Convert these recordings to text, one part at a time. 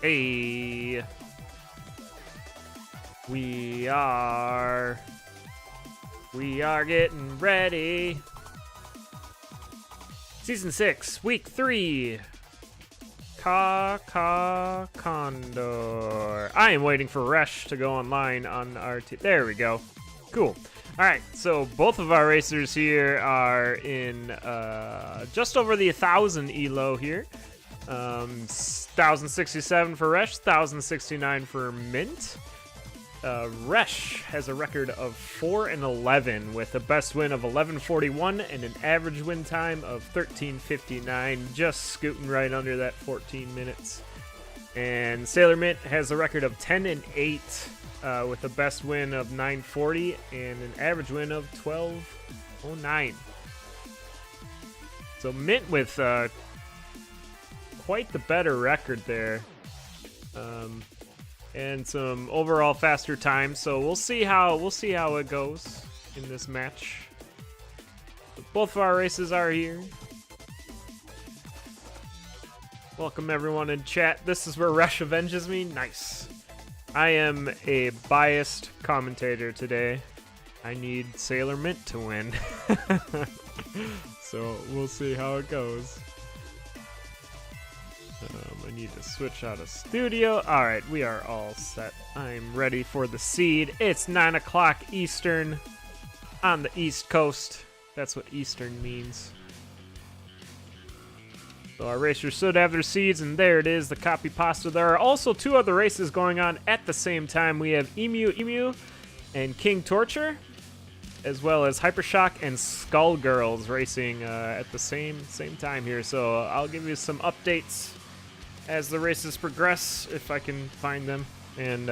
Hey. We are getting ready. Season 6, Week 3. Condor. I am waiting for Resh to go online on our team. There we go. Cool. All right, so both of our racers here are in just over the 1,000 elo here. 1,067 for Resh, 1,069 for Mint. Resh has a record of 4-11 with a best win of 11:41 and an average win time of 13:59, just scooting right under that 14 minutes. And Sailormint has a record of 10-8 with a best win of 9:40 and an average win of 12:09. So Mint with quite the better record there. And some overall faster time, so we'll see how it goes in this match. But both of our races are here. Welcome everyone in chat. This is where Resh avenges me. Nice. I am a biased commentator today. I need Sailormint to win. So we'll see how it goes. I need to switch out of studio. Alright, we are all set. I'm ready for the seed. It's 9 o'clock Eastern on the East Coast. That's what Eastern means. So our racers should have their seeds, and there it is, the copy pasta. There are also two other races going on at the same time. We have Emu and King Torture, as well as Hypershock and Skullgirls racing at the same time here. So I'll give you some updates as the races progress, if I can find them, and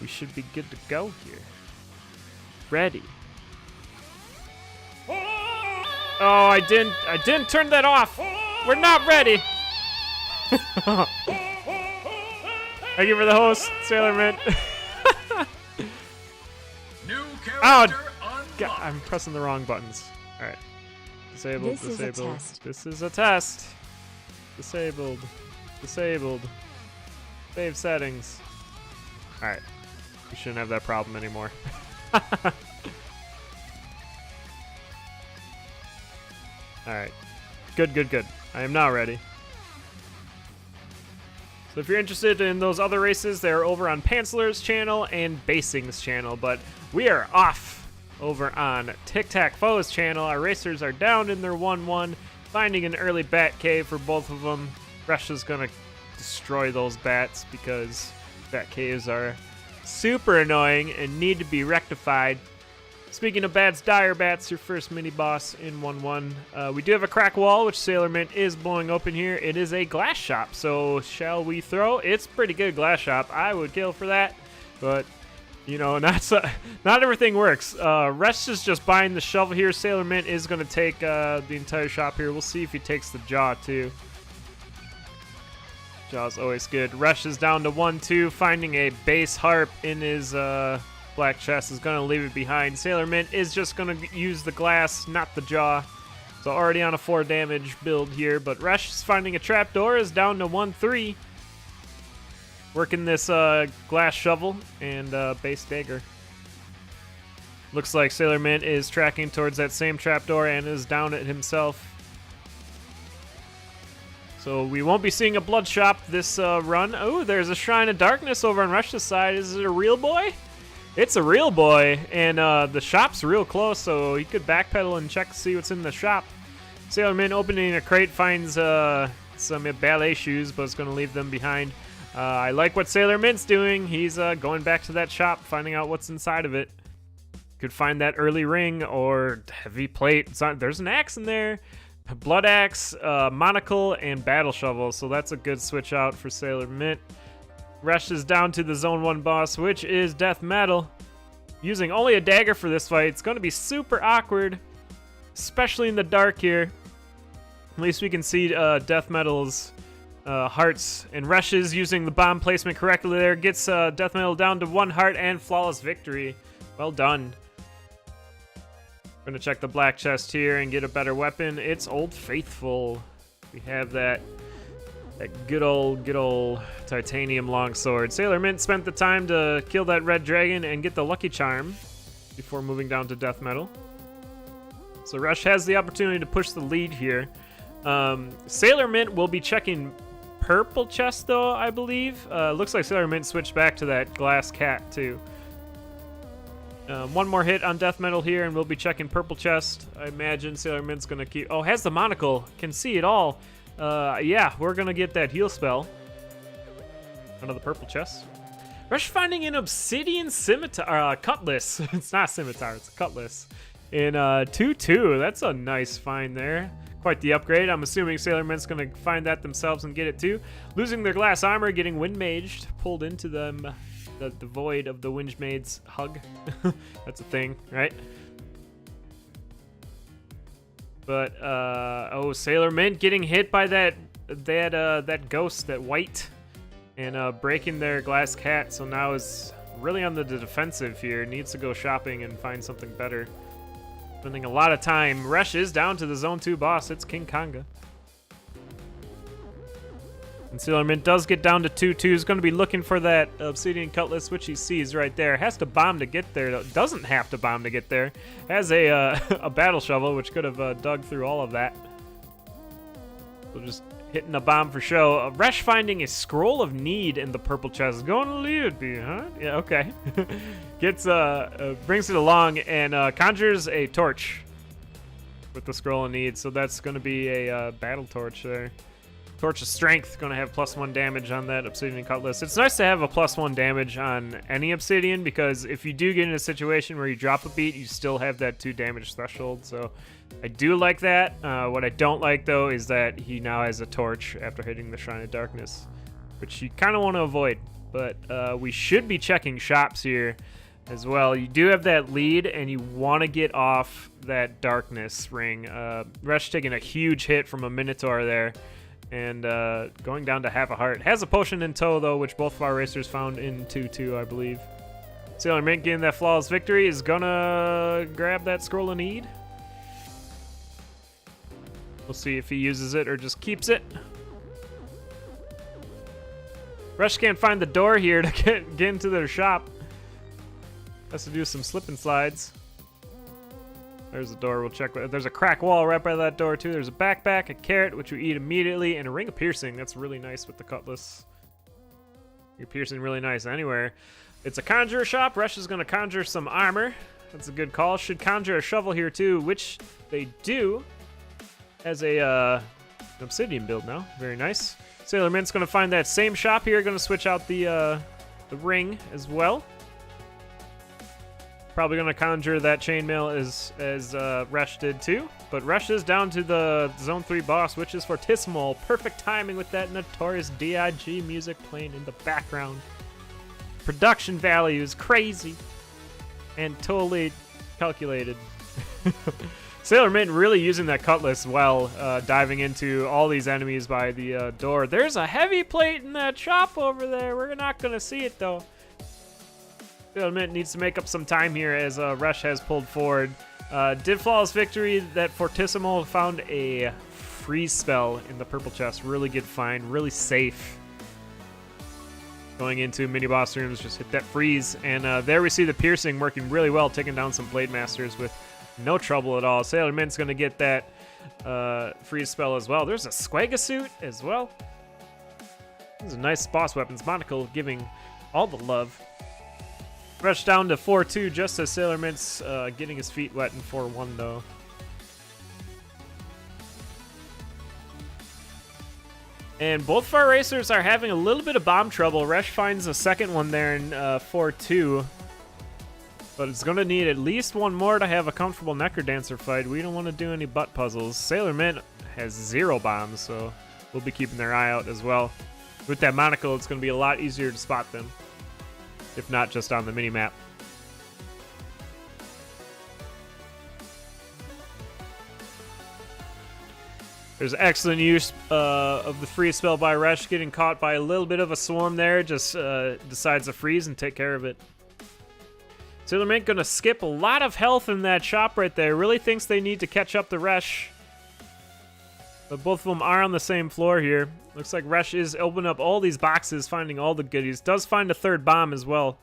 we should be good to go here. Ready. Oh, I didn't turn that off. We're not ready. Thank you for the host, Sailormint. New Oh, character God, I'm pressing the wrong buttons. All right, disabled, This is a test. This is a test. Disabled. Save settings. Alright. We shouldn't have that problem anymore. Alright. Good. I am now ready. So if you're interested in those other races, they're over on Pantsler's channel and Basing's channel, but we are off over on Tic Tac Foe's channel. Our racers are down in their 1-1, finding an early bat cave for both of them. Resh is gonna destroy those bats because bat caves are super annoying and need to be rectified. Speaking of bats, Dire Bats, your first mini boss in 1-1. We do have a crack wall, which Sailormint is blowing open here. It is a glass shop, so shall we throw? It's pretty good glass shop. I would kill for that, but you know, not everything works. Resh is just buying the shovel here. Sailormint is going to take the entire shop here. We'll see if he takes the jaw too. Jaw's always good. Resh is down to 1-2. Finding a base harp in his black chest is going to leave it behind. Sailormint is just going to use the glass, not the jaw. So already on a 4 damage build here. But Resh is finding a trapdoor, is down to 1-3. Working this glass shovel and base dagger. Looks like Sailormint is tracking towards that same trapdoor and is down it himself. So we won't be seeing a blood shop this run. Oh, there's a Shrine of Darkness over on Resh's side. Is it a real boy? It's a real boy, and the shop's real close, so he could backpedal and check to see what's in the shop. Sailormint opening a crate finds some ballet shoes, but it's going to leave them behind. I like what Sailormint's doing. He's going back to that shop, finding out what's inside of it. Could find that early ring or heavy plate. There's an axe in there. Blood axe, monocle, and battle shovel. So that's a good switch out for Sailormint. Resh is down to the Zone 1 boss, which is Death Metal. Using only a dagger for this fight. It's going to be super awkward, especially in the dark here. At least we can see Death Metal's hearts. And Resh is using the bomb placement correctly there. Gets Death Metal down to 1 heart and flawless victory. Well done. Gonna check the black chest here and get a better weapon. It's Old Faithful. We have that That good old titanium longsword. Sailormint spent the time to kill that red dragon and get the lucky charm before moving down to death metal. So Resh has the opportunity to push the lead here. Sailormint will be checking purple chest though, I believe. Looks like Sailormint switched back to that glass cat too. One more hit on death metal here and we'll be checking purple chest. I imagine Sailormint's gonna keep... Oh, has the monocle. Can see it all. Yeah, we're gonna get that heal spell out of the purple chest. Resh finding an obsidian scimitar, cutlass. It's not a scimitar, it's a cutlass. In 2-2, that's a nice find there. Quite the upgrade. I'm assuming Sailormint's gonna find that themselves and get it too. Losing their glass armor, getting wind maged, pulled into them, the void of the wind mage's hug. That's a thing, right? But oh, Sailormint getting hit by that ghost, that white, and breaking their glass cat. So now is really on the defensive here. Needs to go shopping and find something better. Spending a lot of time. Resh is down to the Zone 2 boss. It's King Konga. And Sailormint does get down to 2-2. He's going to be looking for that obsidian cutlass, which he sees right there. Has to bomb to get there. Doesn't have to bomb to get there. Has a a battle shovel, which could have dug through all of that. So just hitting a bomb for show. Resh finding a scroll of need in the purple chest. Going to lead me, huh? Yeah, okay. Gets brings it along and conjures a torch with the scroll of need. So that's going to be a battle torch there. Torch of Strength, going to have +1 damage on that Obsidian Cutlass. It's nice to have a +1 damage on any Obsidian, because if you do get in a situation where you drop a beat, you still have that 2 damage threshold, so I do like that. What I don't like, though, is that he now has a Torch after hitting the Shrine of Darkness, which you kind of want to avoid, but we should be checking shops here as well. You do have that lead, and you want to get off that Darkness ring. Resh taking a huge hit from a Minotaur there, and going down to half a heart. Has a potion in tow, though, which both of our racers found in 2-2, I believe. Sailormint getting that flawless victory is gonna grab that scroll of need. We'll see if he uses it or just keeps it. Resh can't find the door here to get into their shop. Has to do some slip and slides. There's the door. We'll check. There's a crack wall right by that door, too. There's a backpack, a carrot, which we eat immediately, and a ring of piercing. That's really nice with the cutlass. You're piercing really nice anywhere. It's a conjurer shop. Resh is going to conjure some armor. That's a good call. Should conjure a shovel here, too, which they do as a obsidian build now. Very nice. Sailormint's going to find that same shop here. Going to switch out the ring as well. Probably going to conjure that chainmail as Resh did too. But Resh is down to the Zone 3 boss, which is Fortissimo. Perfect timing with that notorious DIG music playing in the background. Production value is crazy and totally calculated. Sailormint really using that cutlass well, diving into all these enemies by the door. There's a heavy plate in that shop over there. We're not going to see it, though. Sailormint needs to make up some time here as Resh has pulled forward. Did flawless victory. That Fortissimo found a freeze spell in the purple chest. Really good find. Really safe. Going into mini boss rooms, just hit that freeze. And there we see the piercing working really well, taking down some Blade Masters with no trouble at all. Sailormint's going to get that freeze spell as well. There's a Squaga suit as well. These are nice boss weapons. Monocle giving all the love. Resh down to 4-2 just as Sailormint's getting his feet wet in 4-1 though. And both of our racers are having a little bit of bomb trouble. Resh finds a second one there in 4-2. But it's going to need at least one more to have a comfortable Necrodancer fight. We don't want to do any butt puzzles. Sailormint has 0 bombs, so we'll be keeping their eye out as well. With that monocle, it's going to be a lot easier to spot them, if not just on the mini-map. There's excellent use of the freeze spell by Resh, getting caught by a little bit of a swarm there, just decides to freeze and take care of it. Sailormint gonna skip a lot of health in that shop right there. Really thinks they need to catch up to Resh. But both of them are on the same floor here. Looks like Resh is opening up all these boxes, finding all the goodies. Does find a third bomb as well.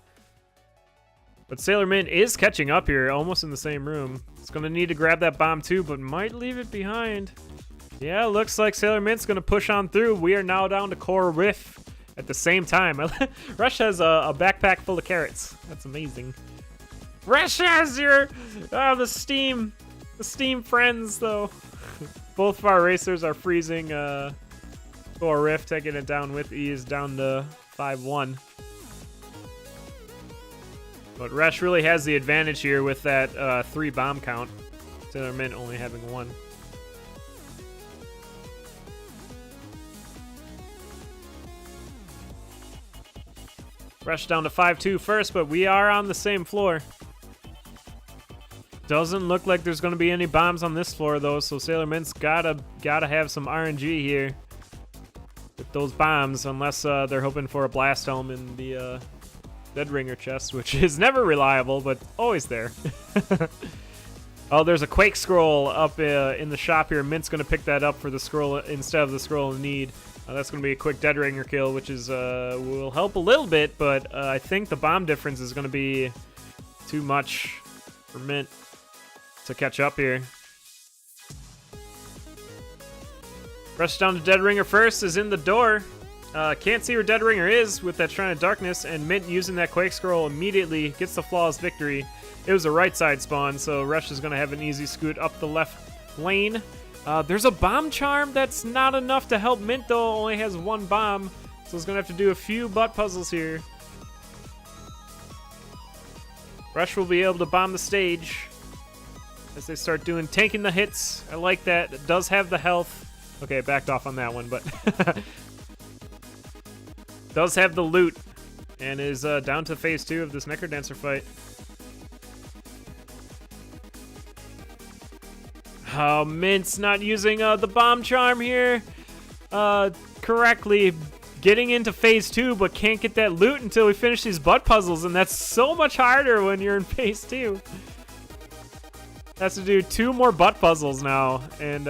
But Sailormint is catching up here, almost in the same room. It's going to need to grab that bomb too, but might leave it behind. Yeah, looks like Sailormint's going to push on through. We are now down to Core Riff at the same time. Resh has a backpack full of carrots. That's amazing. Resh has your... the Steam friends, though. Both of our racers are freezing. Core Riff taking it down with ease, down to 5-1. But Resh really has the advantage here with that 3 bomb count. Sailormint only having 1. Resh down to 5-2 first, but we are on the same floor. Doesn't look like there's going to be any bombs on this floor, though, so Sailormint's gotta have some RNG here with those bombs, unless they're hoping for a blast helm in the Dead Ringer chest, which is never reliable, but always there. Oh, there's a Quake scroll up in the shop here. Mint's going to pick that up for the scroll instead of the scroll of need. That's going to be a quick Dead Ringer kill, which is will help a little bit, but I think the bomb difference is going to be too much for Mint to catch up here. Rush down to Dead Ringer first, is in the door. Can't see where Dead Ringer is with that Shrine of Darkness, and Mint using that Quake Scroll immediately gets the flawless victory. It was a right side spawn, so Resh is going to have an easy scoot up the left lane. There's a bomb charm that's not enough to help Mint, though. Only has 1 bomb, so he's going to have to do a few butt puzzles here. Resh will be able to bomb the stage as they start tanking the hits. I like that. It does have the health. Okay, backed off on that one, but does have the loot and is down to phase 2 of this Necrodancer fight. Oh, Mint's not using the bomb charm here correctly. Getting into phase 2, but can't get that loot until we finish these butt puzzles, and that's so much harder when you're in phase 2. Has to do 2 more butt puzzles now, and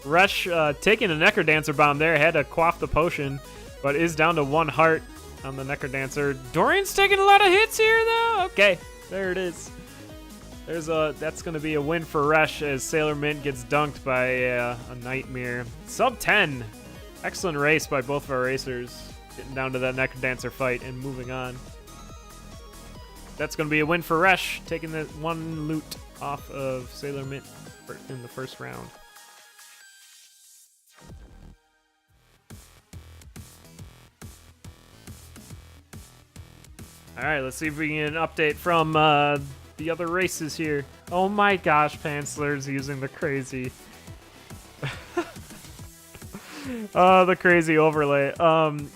Resh taking a Necrodancer bomb there, had to quaff the potion, but is down to 1 heart on the Necrodancer. Dorian's taking a lot of hits here, though. Okay, there it is. That's going to be a win for Resh as Sailormint gets dunked by a Nightmare. Sub 10. Excellent race by both of our racers. Getting down to that Necrodancer fight and moving on. That's going to be a win for Resh, taking the 1 loot off of Sailormint in the first round. All right, let's see if we can get an update from the other races here. Oh my gosh, Pantsler's using the crazy... the crazy overlay,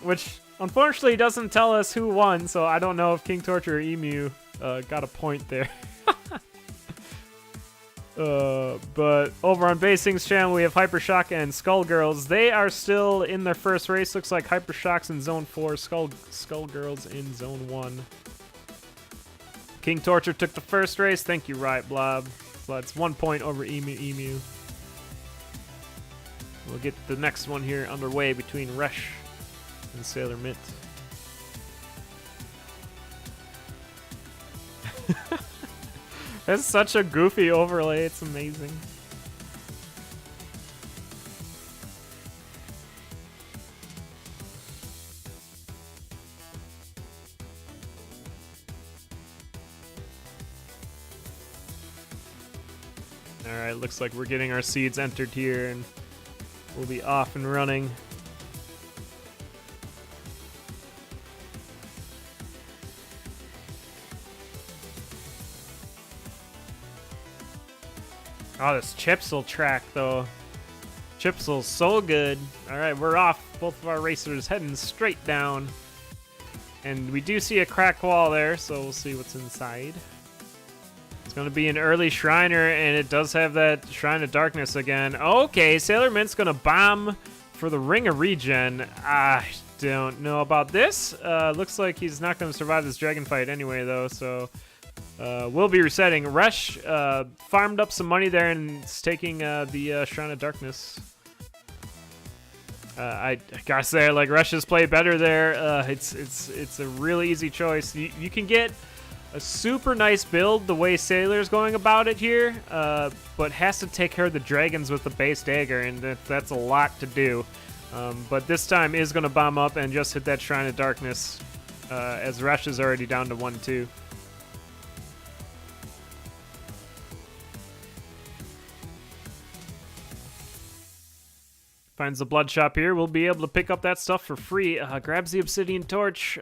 which unfortunately doesn't tell us who won, so I don't know if King Torture or Emu got a point there. But over on Basing's channel, we have Hypershock and Skullgirls. They are still in their first race. Looks like Hypershock's in Zone 4, Skullgirls in Zone 1. King Torture took the first race. Thank you, Riot Blob. So that's 1 point over Emu. We'll get the next one here underway between Resh and Sailormint. That's such a goofy overlay. It's amazing. All right, looks like we're getting our seeds entered here, and we'll be off and running. Oh, this Chipsel track, though. Chipsel's so good. All right, we're off. Both of our racers heading straight down. And we do see a cracked wall there, so we'll see what's inside. It's going to be an early Shriner, and it does have that Shrine of Darkness again. Okay, Sailormint's going to bomb for the Ring of Regen. I don't know about this. Looks like he's not going to survive this dragon fight anyway, though, so... we'll be resetting. Resh farmed up some money there and is taking the Shrine of Darkness I gotta say, I like Resh's play better there. It's a really easy choice. You can get a super nice build the way Sailor's going about it here, but has to take care of the dragons with the base dagger, and that's a lot to do. But this time is going to bomb up and just hit that Shrine of Darkness, as Resh is already down to 1-2. Finds the blood shop here. We'll be able to pick up that stuff for free. Grabs the obsidian torch,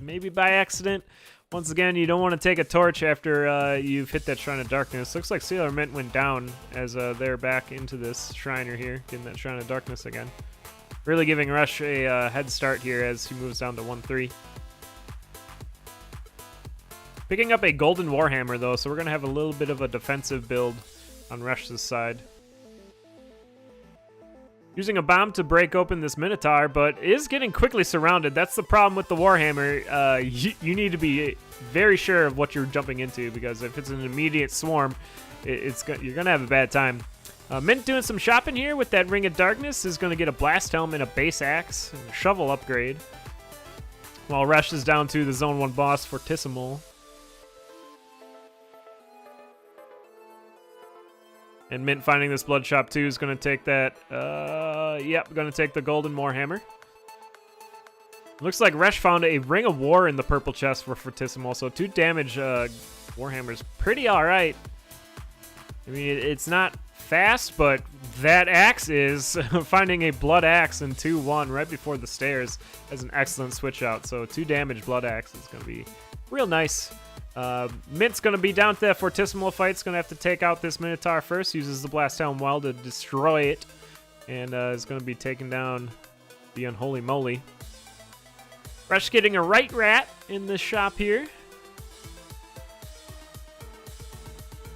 maybe by accident. Once again, you don't want to take a torch after you've hit that Shrine of Darkness. Looks like Sailormint went down as they're back into this Shriner here, getting that Shrine of Darkness again. Really giving Resh a head start here as he moves down to 1-3. Picking up a golden Warhammer, though, so we're going to have a little bit of a defensive build on Resh's side. Using a bomb to break open this Minotaur, but is getting quickly surrounded. That's the problem with the Warhammer. You need to be very sure of what you're jumping into, because if it's an immediate swarm, you're going to have a bad time. Mint doing some shopping here with that Ring of Darkness is going to get a Blast Helm and a Base Axe and a Shovel upgrade. While Resh is down to the Zone 1 boss, Fortissimo. And Mint finding this blood shop too is going to take that. Yep, going to take the golden Warhammer. Looks like Resh found a Ring of War in the purple chest for Fortissimo, so 2 damage Warhammer's pretty alright. I mean, it's not fast, but that axe is. Finding a blood axe in 2-1 right before the stairs as an excellent switch out. So 2 damage blood axe is going to be real nice. Mint's going to be down to that Fortissimo fight. It's going to have to take out this Minotaur first. Uses the Blast Helm well to destroy it. And is going to be taking down the Unholy Moly. Resh getting a right rat in the shop here.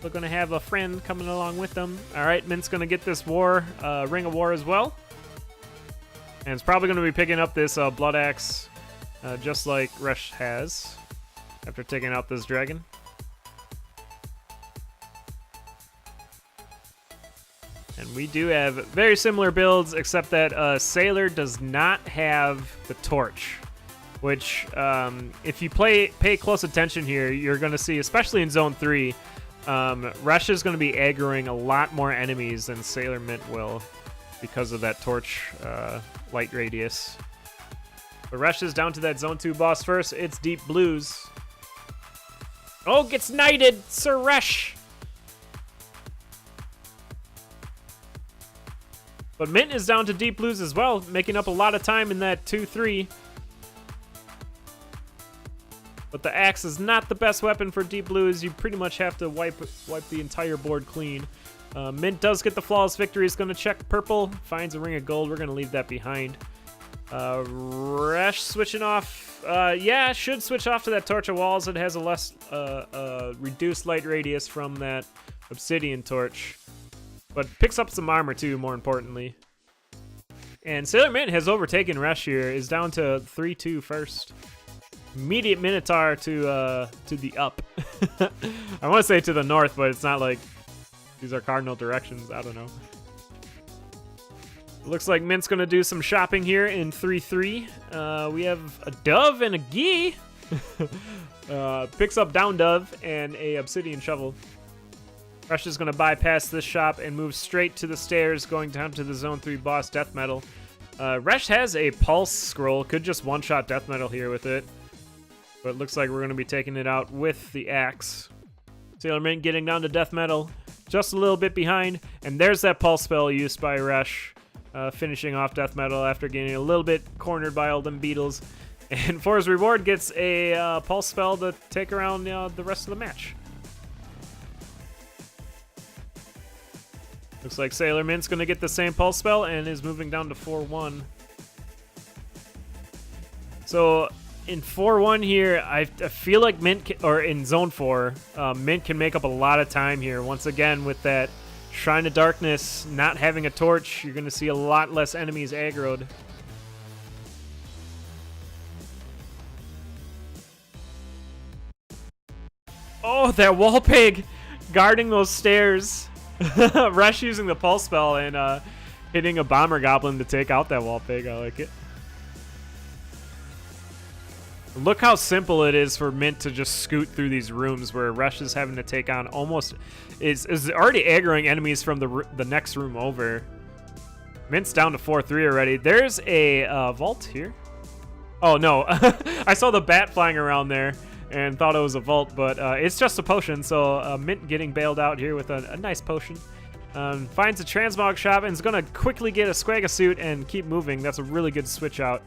We're going to have a friend coming along with them. All right, Mint's going to get this Ring of War as well. And it's probably going to be picking up this Blood Axe just like Resh has after taking out this dragon. And we do have very similar builds, except that Sailor does not have the torch, which if you pay close attention here, you're going to see, especially in Zone 3, Resh is going to be aggroing a lot more enemies than Sailormint will because of that torch light radius. But Resh is down to that Zone 2 boss first. It's Deep Blues. Oh, gets knighted, Sir Resh. But Mint is down to Deep Blues as well, making up a lot of time in that 2-3. But the axe is not the best weapon for Deep Blues. You pretty much have to wipe the entire board clean. Mint does get the flawless victory. He's going to check purple, finds a Ring of Gold. We're going to leave that behind. Resh switching off. Yeah, should switch off to that Torch of Walls. It has a less reduced light radius from that Obsidian Torch. But picks up some armor too, more importantly. And Sailormint has overtaken Resh here. Is down to 3-2 first. Immediate Minotaur to the up. I want to say to the north, but it's not like these are cardinal directions. I don't know. Looks like Mint's going to do some shopping here in 3-3. We have a dove and a gee. Picks up down dove and a obsidian shovel. Resh is going to bypass this shop and move straight to the stairs, going down to the Zone 3 boss, Death Metal. Resh has a pulse scroll. Could just one-shot Death Metal here with it. But it looks like we're going to be taking it out with the axe. Sailormint getting down to Death Metal, just a little bit behind. And there's that pulse spell used by Resh, finishing off Death Metal after getting a little bit cornered by all them beetles. And for his reward, gets a pulse spell to take around the rest of the match. Looks like Sailormint's going to get the same pulse spell and is moving down to 4-1. So in 4-1 here, I feel like Mint, or in Zone 4, Mint can make up a lot of time here. Once again, with that Shrine of Darkness not having a torch, you're going to see a lot less enemies aggroed. Oh, that wall pig guarding those stairs. Resh using the pulse spell and Hitting a bomber goblin to take out that wall pig. I like it. Look how simple it is for Mint to just scoot through these rooms where Resh is having to take on almost is already aggroing enemies from the next room over. Mint's down to 4-3 already. There's a vault here. Oh no, I saw the bat flying around there and thought it was a vault, but it's just a potion. So Mint getting bailed out here with a nice potion. Finds a transmog shop and is gonna quickly get a Squaga suit and keep moving. That's a really good switch out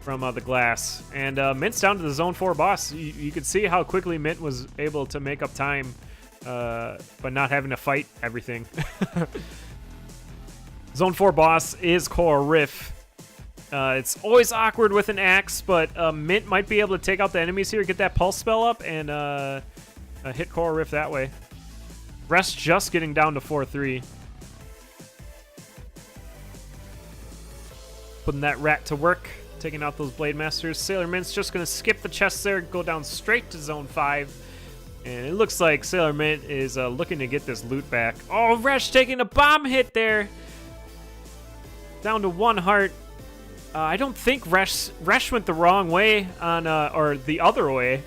from the glass. And Mint's down to the Zone 4 boss. You could see how quickly Mint was able to make up time by not having to fight everything. Zone 4 boss is Core Riff. It's always awkward with an axe, but Mint might be able to take out the enemies here, get that pulse spell up, and hit Core Riff that way. Resh just getting down to 4-3. Putting that rat to work. Taking out those Blade Masters. Sailormint's just going to skip the chest there, go down straight to Zone 5. And it looks like Sailormint is looking to get this loot back. Oh, Resh taking a bomb hit there. Down to 1 heart. I don't think Resh went the wrong way on, or the other way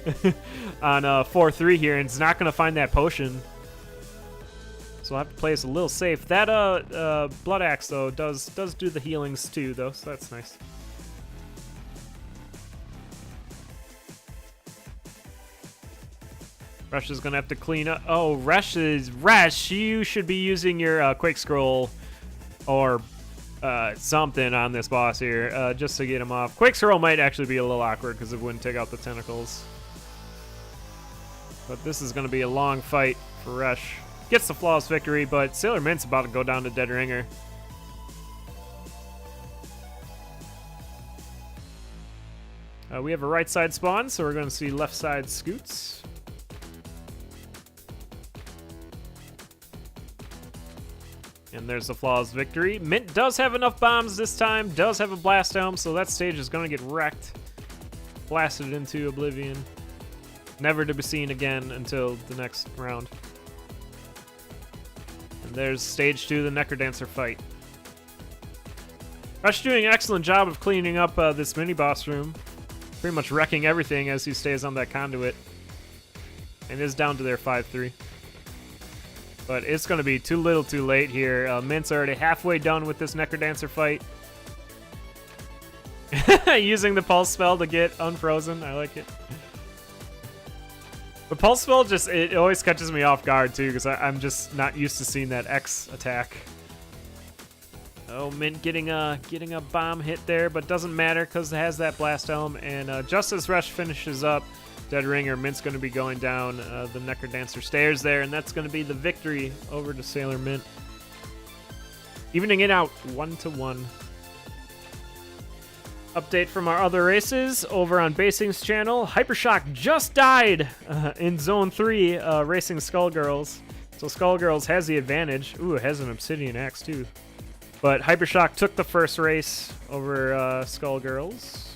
on 4-3 here, and is not going to find that potion. So I'll have to play this a little safe. That Blood Axe, though, does do the healings too, though, so that's nice. Resh is gonna have to clean up. Oh, Resh, you should be using your Quake Scroll or something on this boss here just to get him off. Quake Scroll might actually be a little awkward because it wouldn't take out the tentacles. But this is gonna be a long fight for Resh. Gets the flawless victory, but Sailormint's about to go down to Dead Ringer. We have a right side spawn, so we're gonna see left side scoots. And there's the flawless victory. Mint does have enough bombs this time, does have a blast dome, so that stage is going to get wrecked. Blasted into oblivion. Never to be seen again until the next round. And there's stage 2, the Necrodancer fight. Resh doing an excellent job of cleaning up this mini-boss room. Pretty much wrecking everything as he stays on that conduit. And is down to their 5-3. But it's going to be too little too late here. Mint's already halfway done with this Necrodancer fight. Using the Pulse spell to get unfrozen. I like it. The Pulse spell it always catches me off guard too, because I'm just not used to seeing that X attack. Oh, Mint getting a bomb hit there, but doesn't matter because it has that Blast Helm. And just as Resh finishes up Dead Ringer, Mint's going to be going down the Necrodancer stairs there, and that's going to be the victory over to Sailormint. Evening it out 1-1. Update from our other races over on Basing's channel. Hypershock just died in Zone 3 racing Skullgirls. So Skullgirls has the advantage. Ooh, it has an Obsidian Axe too. But Hypershock took the first race over Skullgirls.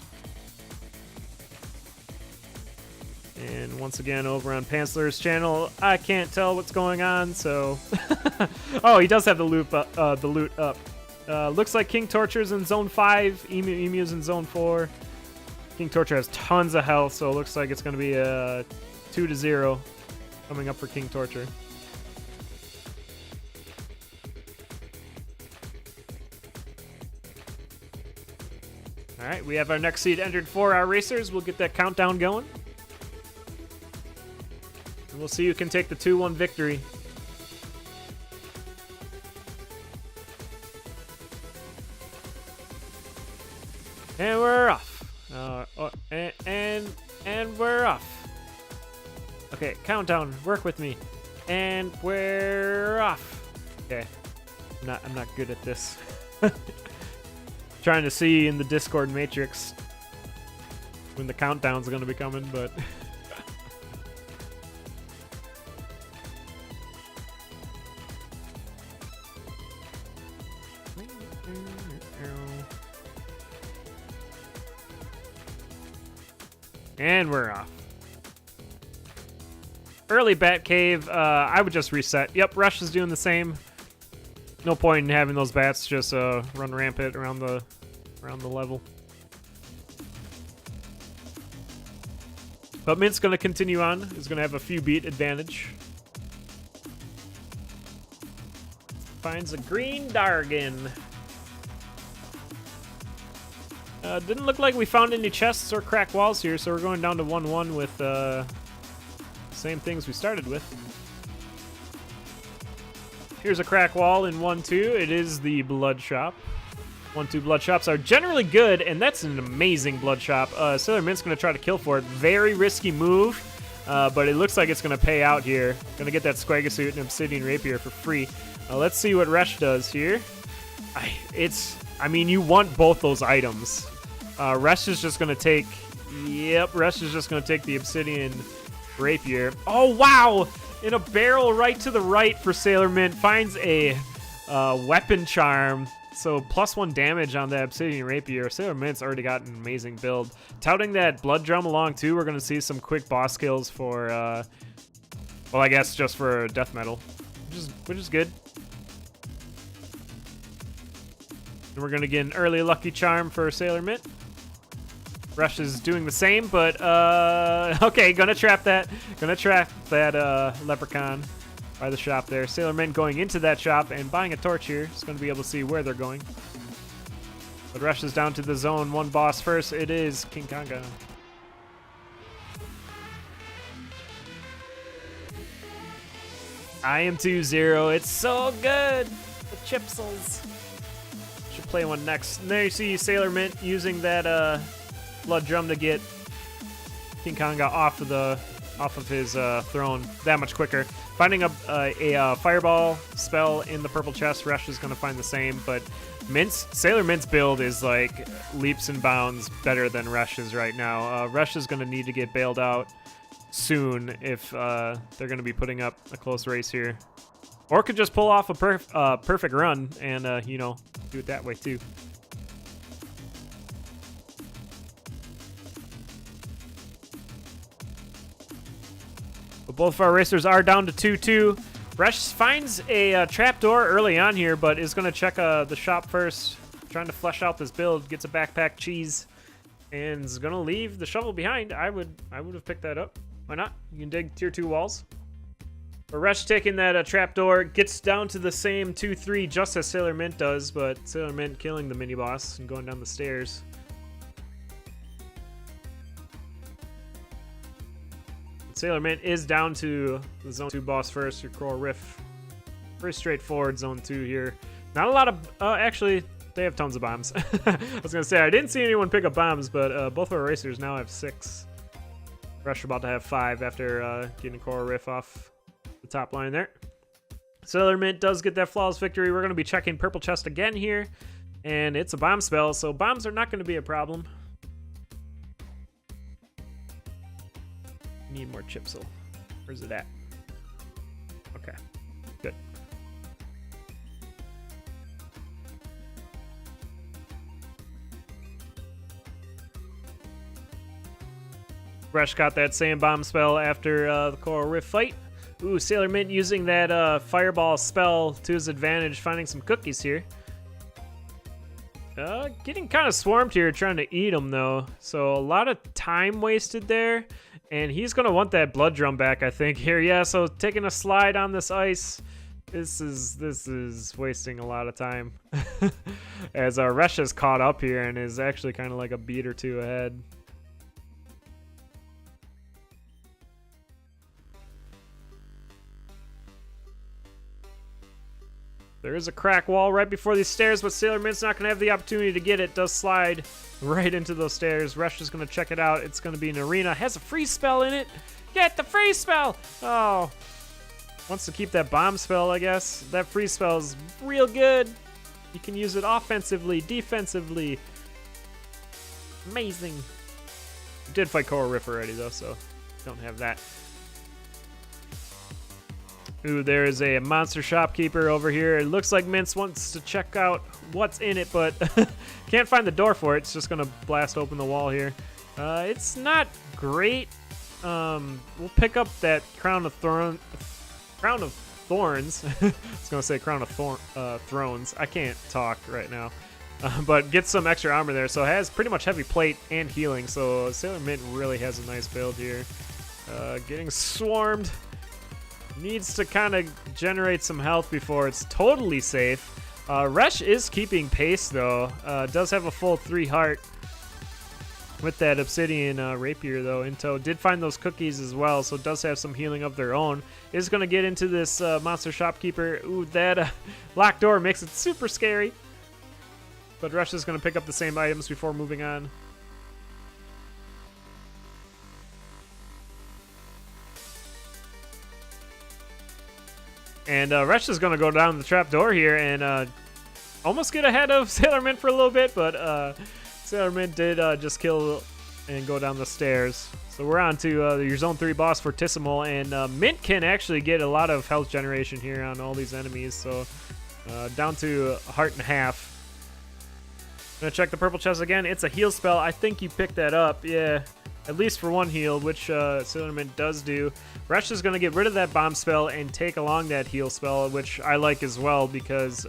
And once again, over on Pantsler's channel, I can't tell what's going on, so... Oh, he does have the loot up. Looks like King Torture's in Zone 5, Emu's in Zone 4. King Torture has tons of health, so it looks like it's going to be a 2-0 coming up for King Torture. Alright, we have our next seed entered for our racers. We'll get that countdown going. We'll see who can take the 2-1 victory. And we're off. And we're off. Okay, countdown. Work with me. And we're off. Okay, I'm not good at this. Trying to see in the Discord matrix when the countdown's going to be coming, but. And we're off. Early Bat Cave, I would just reset. Yep, Resh is doing the same. No point in having those bats just run rampant around the level. But Mint's gonna continue on. He's gonna have a few beat advantage. Finds a green Dargan. Didn't look like we found any chests or crack walls here, so we're going down to 1-1 with same things we started with. Here's a crack wall in 1-2. It is the blood shop. 1-2 blood shops are generally good, and that's an amazing blood shop. Sailormint's going to try to kill for it. Very risky move, but it looks like it's going to pay out here. Going to get that Squagasuit and Obsidian Rapier for free. Let's see what Resh does here. I mean, you want both those items. Resh is just going to take... Yep, Resh is just going to take the Obsidian Rapier. Oh, wow! In a barrel right to the right for Sailormint. Finds a weapon charm. So +1 damage on that Obsidian Rapier. Sailormint's already got an amazing build. Touting that Blood Drum along, too. We're going to see some quick boss kills for... well, I guess just for Death Metal. Which is good. And we're going to get an early Lucky Charm for Sailormint. Resh is doing the same, but okay, gonna trap that Leprechaun by the shop there. Sailormint going into that shop and buying a torch here. He's gonna be able to see where they're going. But Resh is down to the zone 1 boss first. It is King Konga. I am 2-0. It's so good. The Chipsels. Should play one next. And there you see Sailormint using that Blood Drum to get King Konga off of his throne that much quicker. Finding a Fireball spell in the purple chest. Resh is going to find the same, but Sailormint's build is like leaps and bounds better than Resh's right now. Resh is going to need to get bailed out soon if they're going to be putting up a close race here. Or could just pull off a perfect run and, you know, do it that way too. But both of our racers are down to 2-2. Resh finds a trapdoor early on here, but is going to check the shop first. Trying to flesh out this build. Gets a backpack cheese. And is going to leave the shovel behind. I would have picked that up. Why not? You can dig tier 2 walls. But Resh taking that trapdoor. Gets down to the same 2-3 just as Sailormint does. But Sailormint killing the mini-boss and going down the stairs. Sailormint is down to the Zone 2 boss first, your Coral Rift. Very straightforward Zone 2 here. Not a lot of... actually, they have tons of bombs. I was going to say, I didn't see anyone pick up bombs, but both of our racers now have 6. Resh about to have 5 after getting Coral Rift off the top line there. Sailormint does get that flawless victory. We're going to be checking Purple Chest again here. And it's a bomb spell, so bombs are not going to be a problem. Need more Chipsel. Where's it at? Okay, good. Resh got that same bomb spell after the Coral Rift fight. Ooh, Sailormint using that Fireball spell to his advantage, finding some cookies here. Getting kind of swarmed here, trying to eat them though. So a lot of time wasted there. And he's going to want that Blood Drum back, I think, here. Yeah, so taking a slide on this ice. This is wasting a lot of time. As Resh is caught up here and is actually kind of like a beat or two ahead. There is a crack wall right before these stairs, but Sailormint's not going to have the opportunity to get it. Does slide right into those stairs. Resh is going to check it out. It's going to be an arena. Has a freeze spell in it. Get the freeze spell! Oh. Wants to keep that bomb spell, I guess. That freeze spell is real good. You can use it offensively, defensively. Amazing. Did fight Coral Rift already, though, so don't have that. Ooh, there is a monster shopkeeper over here. It looks like Mince wants to check out what's in it, but can't find the door for it. It's just going to blast open the wall here. It's not great. We'll pick up that Crown of Thorns. I was going to say Crown of Thrones. I can't talk right now. But gets some extra armor there, so it has pretty much heavy plate and healing, so Sailormint really has a nice build here. Getting swarmed. Needs to kind of generate some health before it's totally safe. Resh is keeping pace, though. Does have a full 3 heart with that obsidian rapier, though. Into did find those cookies as well, so does have some healing of their own. Is going to get into this monster shopkeeper. Ooh, that locked door makes it super scary. But Resh is going to pick up the same items before moving on. And Resh is going to go down the trapdoor here and almost get ahead of Sailormint for a little bit, but Sailormint did just kill and go down the stairs. So we're on to your Zone 3 boss, Fortissimo, and Mint can actually get a lot of health generation here on all these enemies, so down to a heart and a half. Gonna check the purple chest again. It's a heal spell. I think you picked that up. Yeah, at least for 1 heal, which Sailormint does do. Resh is gonna get rid of that bomb spell and take along that heal spell, which I like as well, because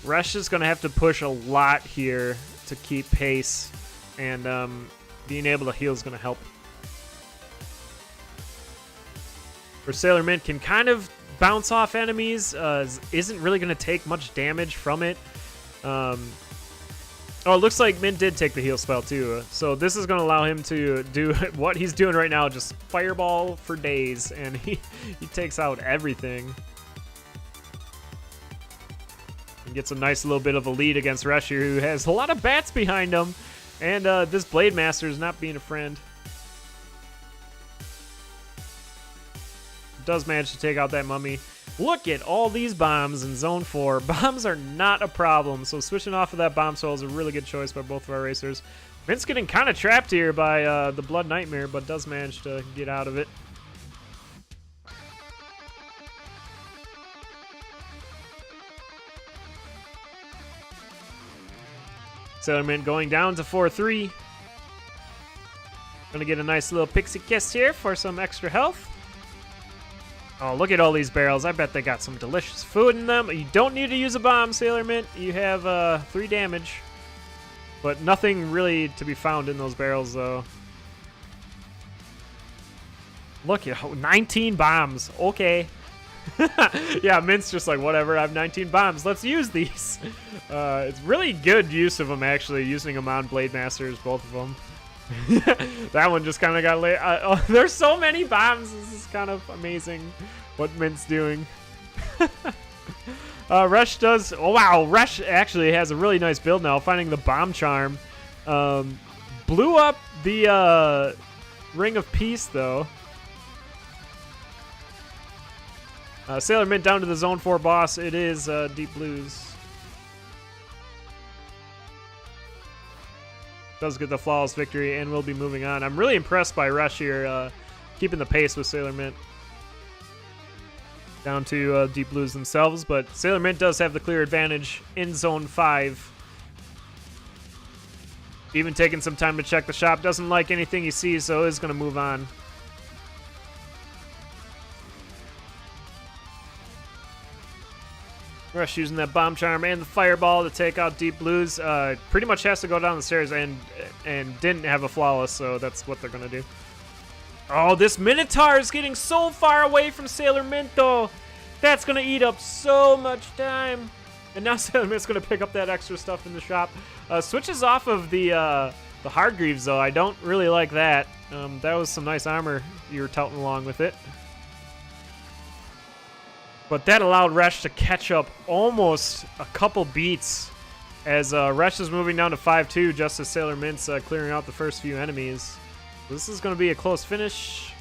Resh is gonna have to push a lot here to keep pace, and being able to heal is gonna help. For Sailormint can kind of bounce off enemies, isn't really gonna take much damage from it. Oh, it looks like Mint did take the heal spell too. So this is going to allow him to do what he's doing right now, just fireball for days, and he takes out everything. And gets a nice little bit of a lead against Resh here, who has a lot of bats behind him. And this Blade Master is not being a friend. Does manage to take out that mummy. Look at all these bombs in Zone 4. Bombs are not a problem, so switching off of that bomb spell is a really good choice by both of our racers. Mint's getting kind of trapped here by the Blood Nightmare, but does manage to get out of it. Sailormint going down to 4-3. Gonna get a nice little pixie kiss here for some extra health. Oh, look at all these barrels. I bet they got some delicious food in them. You don't need to use a bomb, Sailormint. You have 3 damage. But nothing really to be found in those barrels, though. Look at 19 bombs. Okay. Yeah, Mint's just like, whatever. I have 19 bombs. Let's use these. It's really good use of them, actually, using them on Blade Masters, both of them. That one just kind of got late. Oh, there's so many bombs. This is kind of amazing what Mint's doing. Resh does. Oh, wow. Resh actually has a really nice build now, finding the bomb charm. Blew up the Ring of Peace, though. Sailormint down to the Zone 4 boss. It is Deep Blues. Does get the flawless victory, and we'll be moving on. I'm really impressed by Resh here, keeping the pace with Sailormint. Down to Deep Blues themselves, but Sailormint does have the clear advantage in Zone 5. Even taking some time to check the shop. Doesn't like anything he sees, so is going to move on. Resh using that bomb charm and the fireball to take out Deep Blues. Pretty much has to go down the stairs and didn't have a flawless, so that's what they're gonna do. Oh, this Minotaur is getting so far away from Sailormint, though. That's gonna eat up so much time. And now Sailormint's gonna pick up that extra stuff in the shop. Switches off of the Hardgreaves, though. I don't really like that. That was some nice armor you were touting along with it. But that allowed Resh to catch up almost a couple beats as Resh is moving down to 5-2 just as Sailormint's clearing out the first few enemies. So this is going to be a close finish.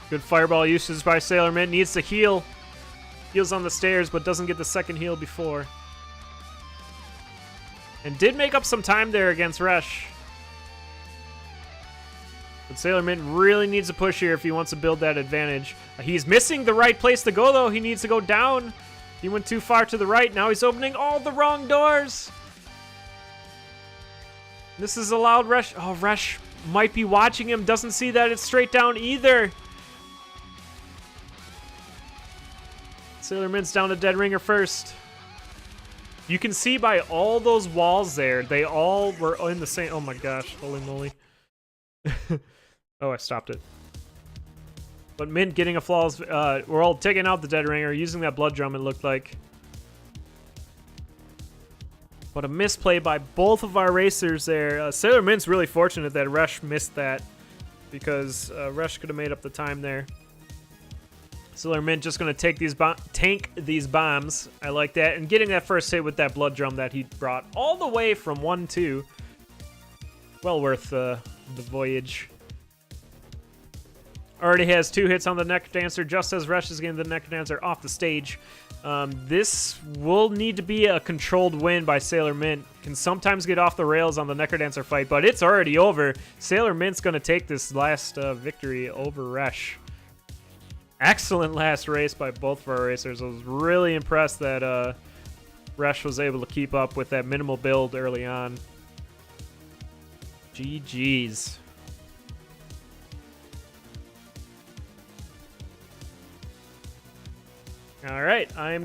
Good fireball usage by Sailormint. Needs to heal. Heals on the stairs, but doesn't get the second heal before. And did make up some time there against Resh. But Sailormint really needs a push here if he wants to build that advantage. He's missing the right place to go, though. He needs to go down. He went too far to the right. Now he's opening all the wrong doors. This is a loud Resh. Oh, Resh might be watching him. Doesn't see that it's straight down either. Sailormint's down to Dead Ringer first. You can see by all those walls there, they all were in the same... Oh my gosh, holy moly. Oh, I stopped it. But Mint getting a flawless... we're all taking out the Dead Ringer, using that blood drum, it looked like. But a misplay by both of our racers there. Sailormint's really fortunate that Resh missed that, because Resh could have made up the time there. Sailormint just going to take these tank these bombs. I like that. And getting that first hit with that blood drum that he brought all the way from 1-2. Well worth the voyage. Already has 2 hits on the Neck Dancer, just as Resh is getting the Neck Dancer off the stage. This will need to be a controlled win by Sailormint. Can sometimes get off the rails on the Necker Dancer fight, but it's already over. Sailormint's going to take this last victory over Resh. Excellent last race by both of our racers. I was really impressed that Resh was able to keep up with that minimal build early on. GG's. All right, I'm